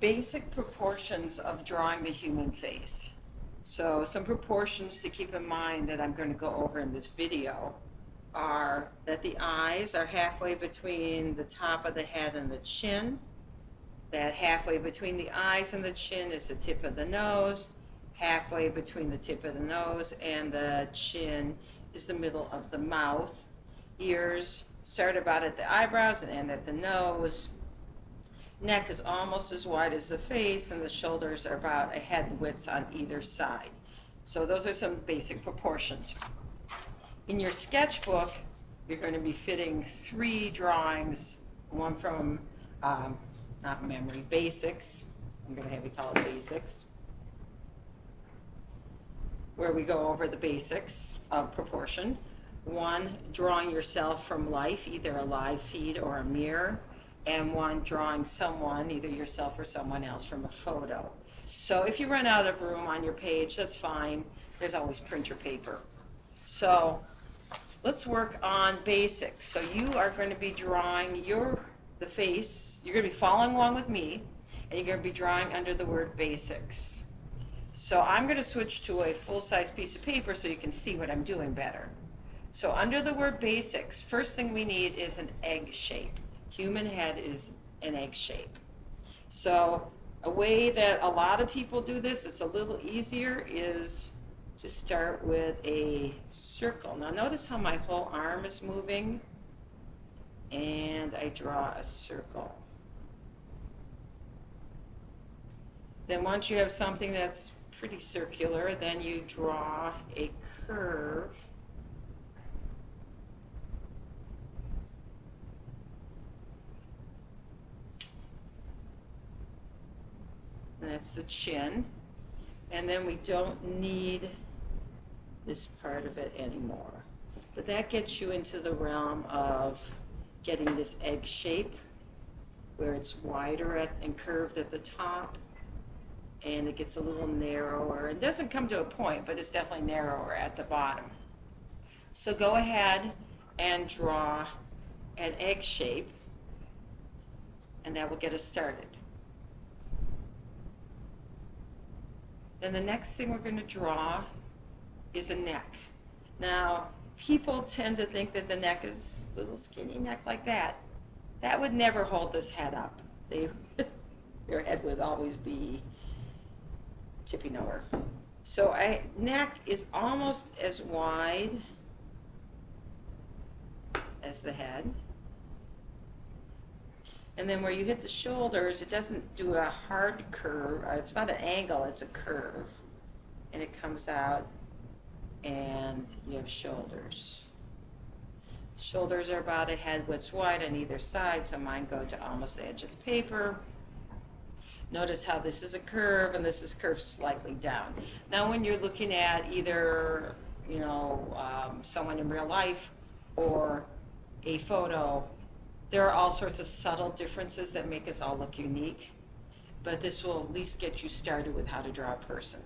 basic proportions of drawing the human face. So some proportions to keep in mind that I'm going to go over in this video are that the eyes are halfway between the top of the head and the chin, that halfway between the eyes and the chin is the tip of the nose, halfway between the tip of the nose and the chin is the middle of the mouth. Ears start about at the eyebrows and end at the nose. Neck is almost as wide as the face, and the shoulders are about a head width on either side. So those are some basic proportions. In your sketchbook, you're going to be fitting 3 drawings, one from, not memory, basics. I'm going to have you call it basics, where we go over the basics of proportion. One, drawing yourself from life, either a live feed or a mirror, and one drawing someone, either yourself or someone else, from a photo. So if you run out of room on your page, that's fine. There's always printer paper. So let's work on basics. So you are going to be drawing the face. You're going to be following along with me, and you're going to be drawing under the word basics. So I'm going to switch to a full-size piece of paper so you can see what I'm doing better. So under the word basics, first thing we need is an egg shape. Human head is an egg shape. So a way that a lot of people do this, it's a little easier, is to start with a circle. Now notice how my whole arm is moving, and I draw a circle. Then once you have something that's pretty circular, then you draw a curve. And that's the chin. And then we don't need this part of it anymore. But that gets you into the realm of getting this egg shape, where it's wider and curved at the top, and it gets a little narrower. It doesn't come to a point, but it's definitely narrower at the bottom. So go ahead and draw an egg shape, and that will get us started. Then the next thing we're going to draw is a neck. Now, people tend to think that the neck is a little skinny neck like that. That would never hold this head up. Their head would always be tipping over. So neck is almost as wide as the head. And then where you hit the shoulders, it doesn't do a hard curve. It's not an angle, it's a curve. And it comes out, and you have shoulders. Shoulders are about a head width wide on either side, so mine go to almost the edge of the paper. Notice how this is a curve, and this is curved slightly down. Now when you're looking at either, someone in real life or a photo, there are all sorts of subtle differences that make us all look unique, but this will at least get you started with how to draw a person.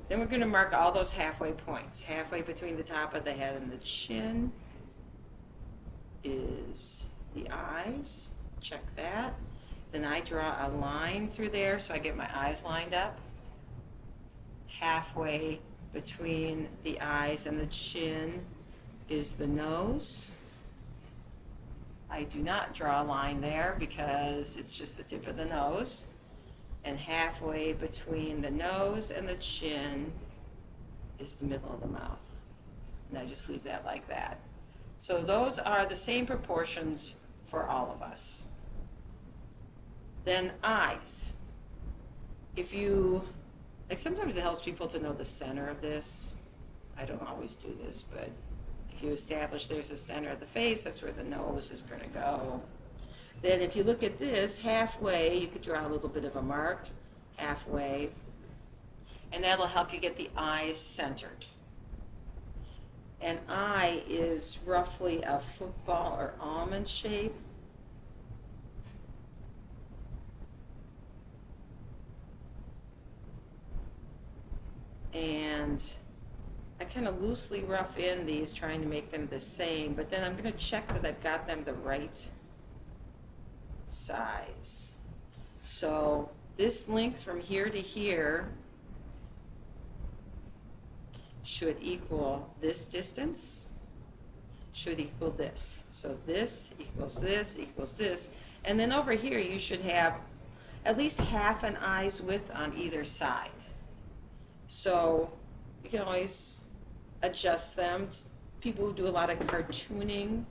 Then we're going to mark all those halfway points. Halfway between the top of the head and the chin is the eyes. Check that. Then I draw a line through there so I get my eyes lined up. Halfway between the eyes and the chin is the nose. I do not draw a line there because it's just the tip of the nose. And halfway between the nose and the chin is the middle of the mouth. And I just leave that like that. So those are the same proportions for all of us. Then eyes. Sometimes it helps people to know the center of this. I don't always do this, but if you establish there's a center of the face, that's where the nose is going to go. Then if you look at this, halfway, you could draw a little bit of a mark, halfway, and that'll help you get the eyes centered. An eye is roughly a football or almond shape. And I kind of loosely rough in these, trying to make them the same, but then I'm going to check that I've got them the right size. So this length from here to here should equal this distance, should equal this. So this equals this equals this. And then over here you should have at least half an eye's width on either side. So you can always adjust them. People who do a lot of cartooning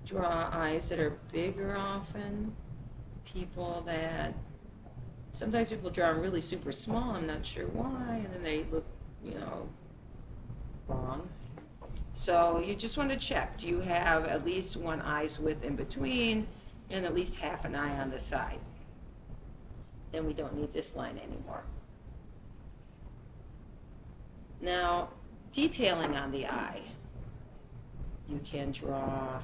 draw eyes that are bigger often. People that, sometimes people draw them really super small, I'm not sure why, and then they look, wrong. So you just want to check, do you have at least one eye's width in between and at least half an eye on the side? Then we don't need this line anymore. Now, detailing on the eye. You can draw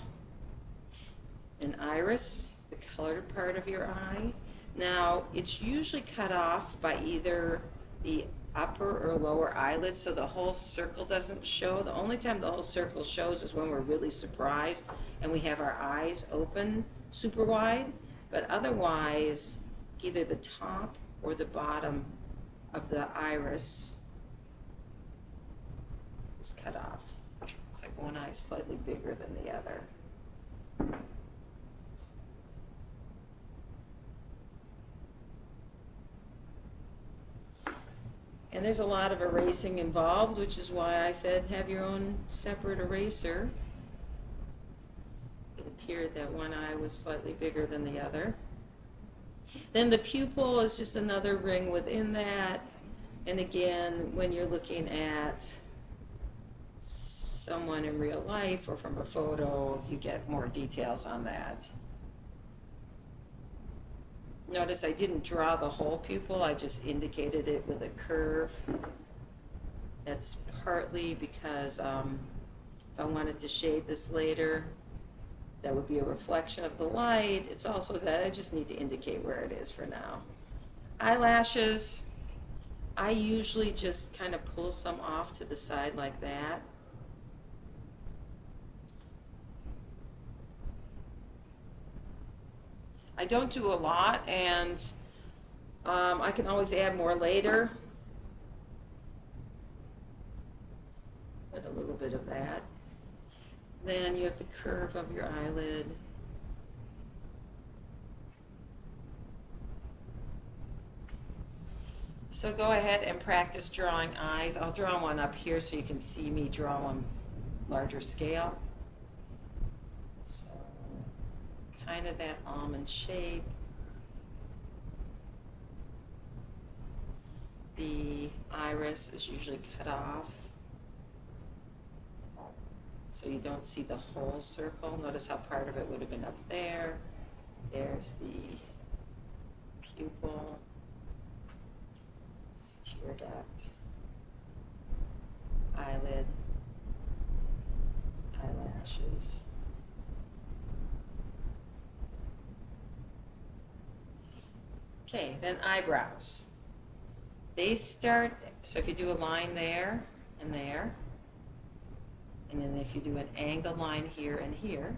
an iris, the colored part of your eye. Now, it's usually cut off by either the upper or lower eyelid, so the whole circle doesn't show. The only time the whole circle shows is when we're really surprised and we have our eyes open super wide, but otherwise, either the top or the bottom of the iris is cut off. It's like one eye is slightly bigger than the other. And there's a lot of erasing involved, which is why I said have your own separate eraser. It appeared that one eye was slightly bigger than the other. Then the pupil is just another ring within that. And again, when you're looking at someone in real life or from a photo, you get more details on that. Notice I didn't draw the whole pupil, I just indicated it with a curve. That's partly because if I wanted to shade this later, that would be a reflection of the light. It's also that I just need to indicate where it is for now. Eyelashes, I usually just kind of pull some off to the side like that. I don't do a lot, and I can always add more later. Add a little bit of that. Then you have the curve of your eyelid. So go ahead and practice drawing eyes. I'll draw one up here so you can see me draw one larger scale. So kind of that almond shape. The iris is usually cut off, so you don't see the whole circle. Notice how part of it would have been up there. There's the pupil, tear duct, eyelid, eyelashes. Okay, then eyebrows. They start, so if you do a line there and there, and then if you do an angled line here and here,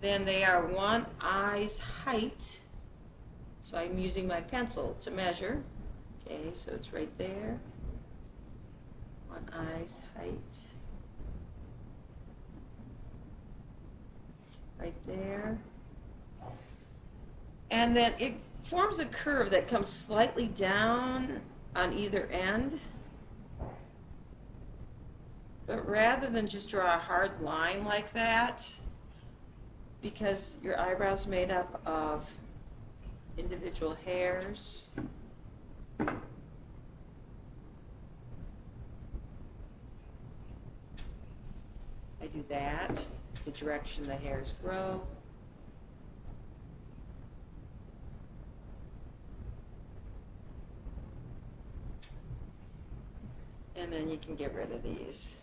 then they are one eye's height. So I'm using my pencil to measure. Okay, so it's right there. One eye's height. Right there. And then it forms a curve that comes slightly down on either end. But rather than just draw a hard line like that, because your eyebrow's made up of individual hairs, I do that, the direction the hairs grow. And then you can get rid of these.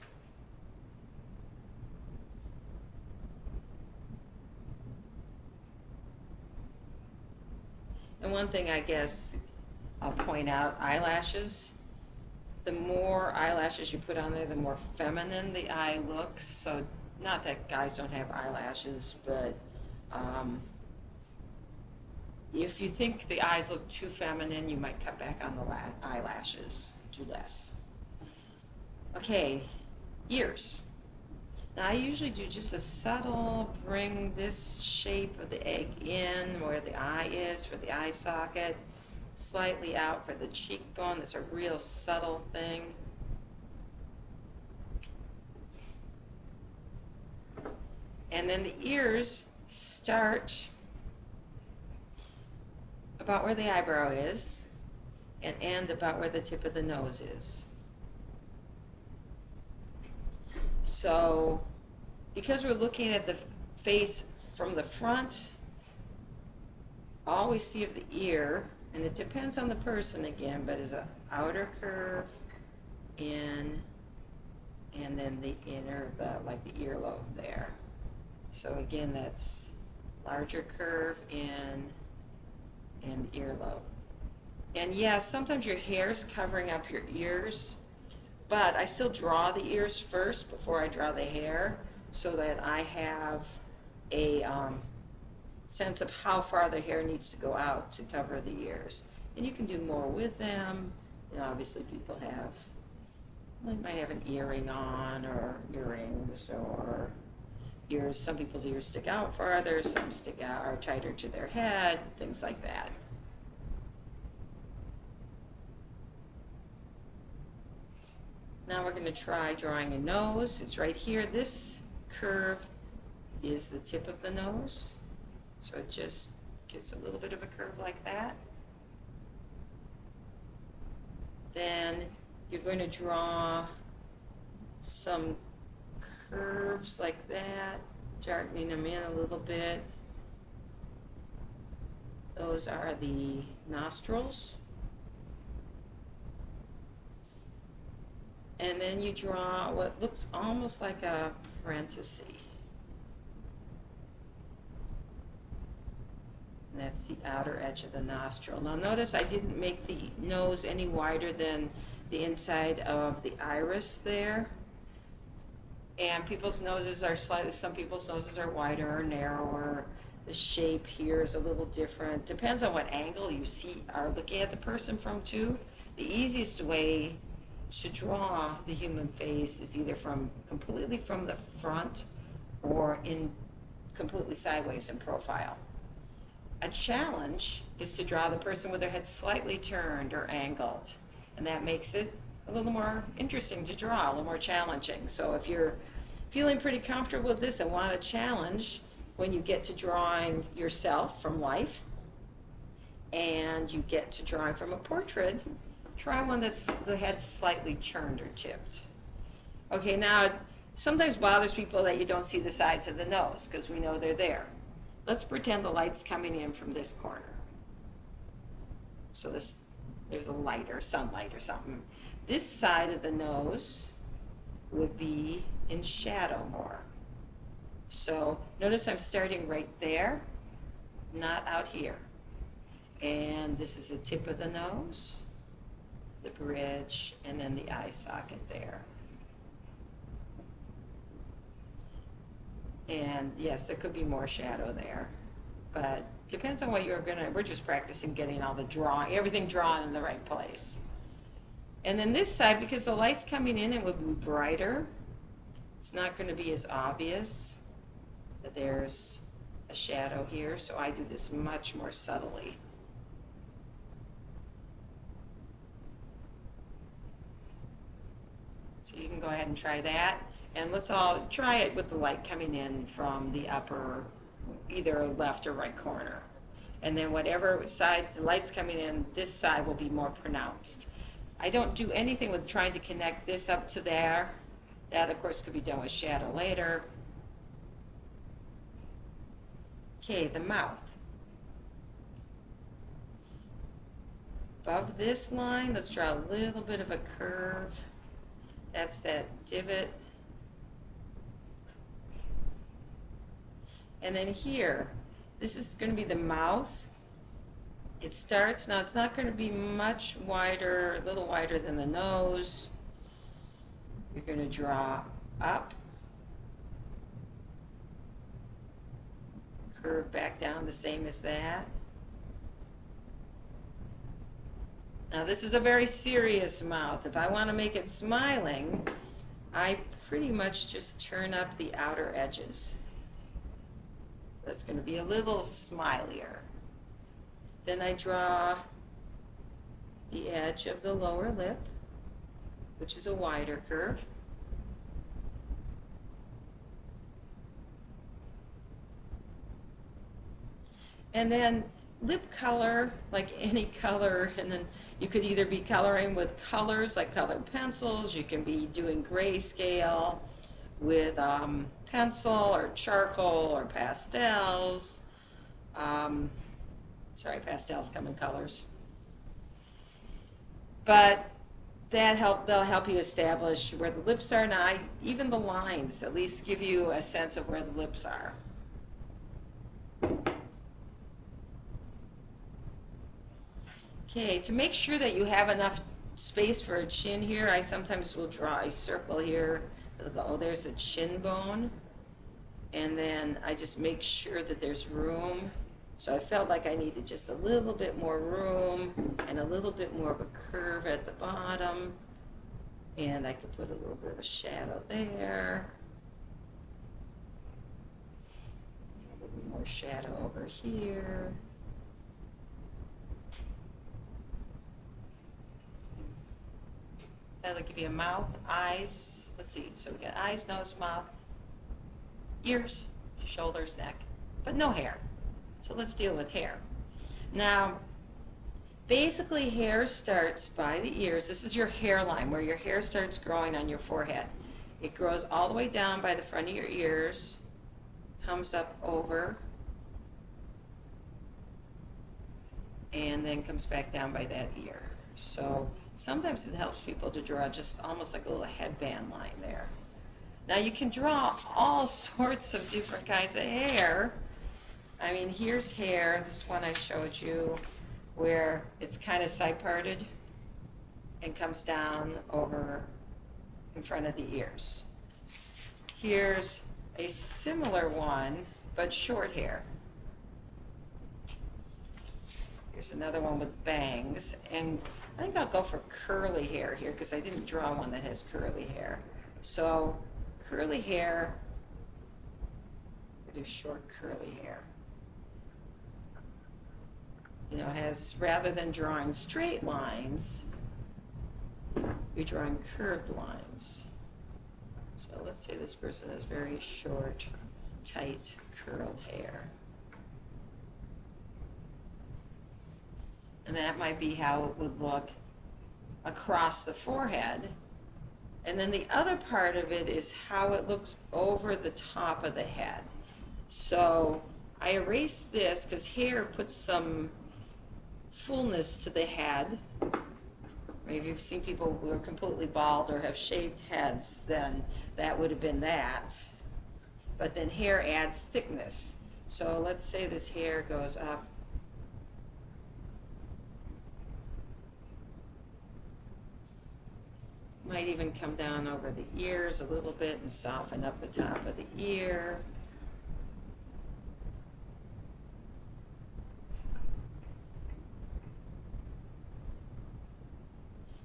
And one thing I guess I'll point out, eyelashes. The more eyelashes you put on there, the more feminine the eye looks. So not that guys don't have eyelashes, but If you think the eyes look too feminine, you might cut back on the eyelashes, do less. Okay, ears. Now I usually do just a subtle, bring this shape of the egg in where the eye is for the eye socket, slightly out for the cheekbone. That's a real subtle thing. And then the ears start about where the eyebrow is and end about where the tip of the nose is. So, because we're looking at the face from the front, all we see of the ear, and it depends on the person again, but is an outer curve in, and then the inner, like the earlobe there. So again, that's larger curve in and earlobe. And yeah, sometimes your hair's covering up your ears, but I still draw the ears first before I draw the hair so that I have a sense of how far the hair needs to go out to cover the ears. And you can do more with them. You know, obviously people have, they might have an earring on or earrings or ears. Some people's ears stick out farther, some stick out, are tighter to their head, things like that. Now we're going to try drawing a nose. It's right here. This curve is the tip of the nose. So it just gets a little bit of a curve like that. Then you're going to draw some curves like that, darkening them in a little bit. Those are the nostrils. And then you draw what looks almost like a parenthesis. And that's the outer edge of the nostril. Now notice I didn't make the nose any wider than the inside of the iris there. And people's noses are slightly, some people's noses are wider or narrower. The shape here is a little different. Depends on what angle you are looking at the person from too. The easiest way to draw the human face is either completely from the front or in completely sideways in profile. A challenge is to draw the person with their head slightly turned or angled, and that makes it a little more interesting to draw, a little more challenging. So if you're feeling pretty comfortable with this and want a challenge when you get to drawing yourself from life and you get to drawing from a portrait, try one that's the head's slightly turned or tipped. Okay, now it sometimes bothers people that you don't see the sides of the nose because we know they're there. Let's pretend the light's coming in from this corner. So there's a light or sunlight or something. This side of the nose would be in shadow more. So notice I'm starting right there, not out here. And this is the tip of the nose, the bridge, and then the eye socket there. And yes, there could be more shadow there, but depends on what we're just practicing getting all the everything drawn in the right place. And then this side, because the light's coming in, it would be brighter. It's not going to be as obvious that there's a shadow here, so I do this much more subtly. So you can go ahead and try that. And let's all try it with the light coming in from the upper, either left or right corner. And then whatever side the light's coming in, this side will be more pronounced. I don't do anything with trying to connect this up to there. That, of course, could be done with shadow later. Okay, the mouth. Above this line, let's draw a little bit of a curve. That's that divot. And then here, this is going to be the mouth. It starts, now it's not going to be much wider, a little wider than the nose. You're going to draw up, curve back down the same as that. Now this is a very serious mouth. If I want to make it smiling, I pretty much just turn up the outer edges. That's going to be a little smilier. Then I draw the edge of the lower lip, which is a wider curve. And then lip color, like any color, and then you could either be coloring with colors like colored pencils, you can be doing grayscale with pencil or charcoal or pastels. Sorry, pastels come in colors. But they'll help you establish where the lips are. Now, even the lines at least give you a sense of where the lips are. Okay, to make sure that you have enough space for a chin here, I sometimes will draw a circle here. Oh, there's a chin bone. And then I just make sure that there's room. So I felt like I needed just a little bit more room and a little bit more of a curve at the bottom. And I could put a little bit of a shadow there. A little bit more shadow over here. That'll give you a mouth, eyes. Let's see. So we got eyes, nose, mouth, ears, shoulders, neck, but no hair. So let's deal with hair. Now, basically hair starts by the ears. This is your hairline, where your hair starts growing on your forehead. It grows all the way down by the front of your ears, comes up over, and then comes back down by that ear. So sometimes it helps people to draw just almost like a little headband line there. Now you can draw all sorts of different kinds of hair. I mean, here's hair, this one I showed you, where it's kind of side parted and comes down over in front of the ears. Here's a similar one, but short hair. Here's another one with bangs, and I think I'll go for curly hair here because I didn't draw one that has curly hair. So curly hair, do short curly hair. You know, has, rather than drawing straight lines, you're drawing curved lines. So let's say this person has very short, tight, curled hair. And that might be how it would look across the forehead. And then the other part of it is how it looks over the top of the head. So I erased this because hair puts some fullness to the head. Maybe you've seen people who are completely bald or have shaved heads, then that would have been that. But then hair adds thickness. So let's say this hair goes up might even come down over the ears a little bit and soften up the top of the ear.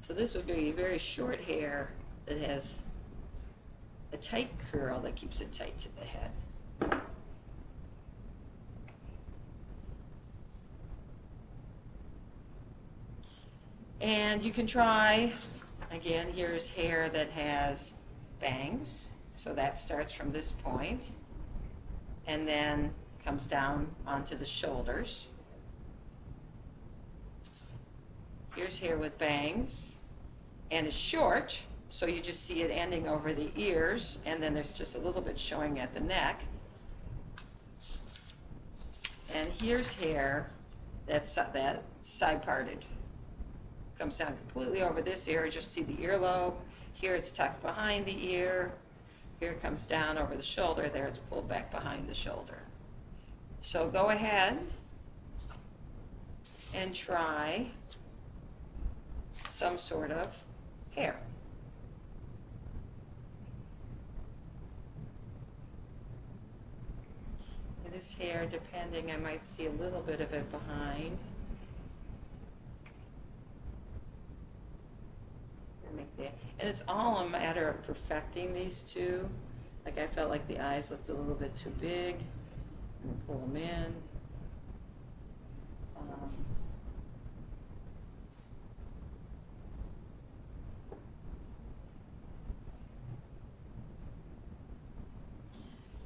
So this would be very short hair that has a tight curl that keeps it tight to the head. And you can try, again, here's hair that has bangs. So that starts from this point and then comes down onto the shoulders. Here's hair with bangs and is short, so you just see it ending over the ears, and then there's just a little bit showing at the neck. And here's hair that's that side parted. Comes down completely over this ear, just see the earlobe. Here it's tucked behind the ear. Here it comes down over the shoulder. There it's pulled back behind the shoulder. So go ahead and try some sort of hair. And this hair, depending, I might see a little bit of it behind. Yeah. And it's all a matter of perfecting these two. Like I felt like the eyes looked a little bit too big. I'm gonna pull them in. Um,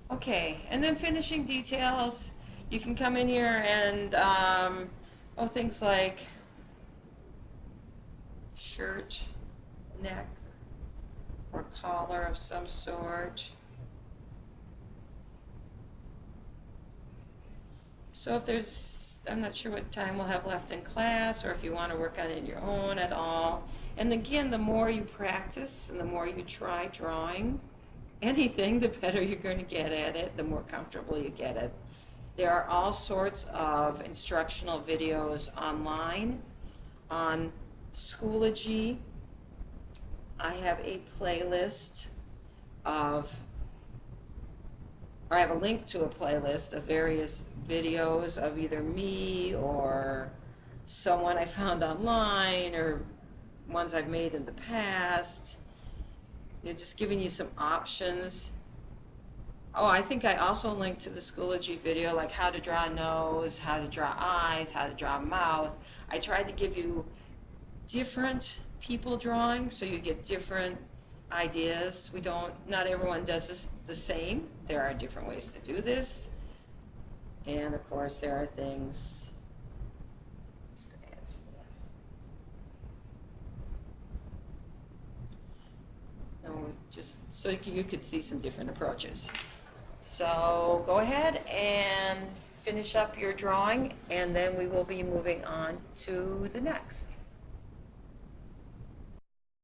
Okay, and then finishing details. You can come in here and, things like shirt, neck, or collar of some sort. So if there's, I'm not sure what time we'll have left in class, or if you want to work on it on your own at all. And again, the more you practice and the more you try drawing anything, the better you're going to get at it, the more comfortable you get it. There are all sorts of instructional videos online. On Schoology, I have a playlist of, or I have a link to a playlist of various videos of either me or someone I found online or ones I've made in the past. You know, just giving you some options. Oh, I think I also linked to the Schoology video, like how to draw a nose, how to draw eyes, how to draw a mouth. I tried to give you different people drawing so you get different ideas. Not everyone does this the same. There are different ways to do this. And of course there are things, just gonna add some of that. No, just so you could see some different approaches. So go ahead and finish up your drawing, and then we will be moving on to the next.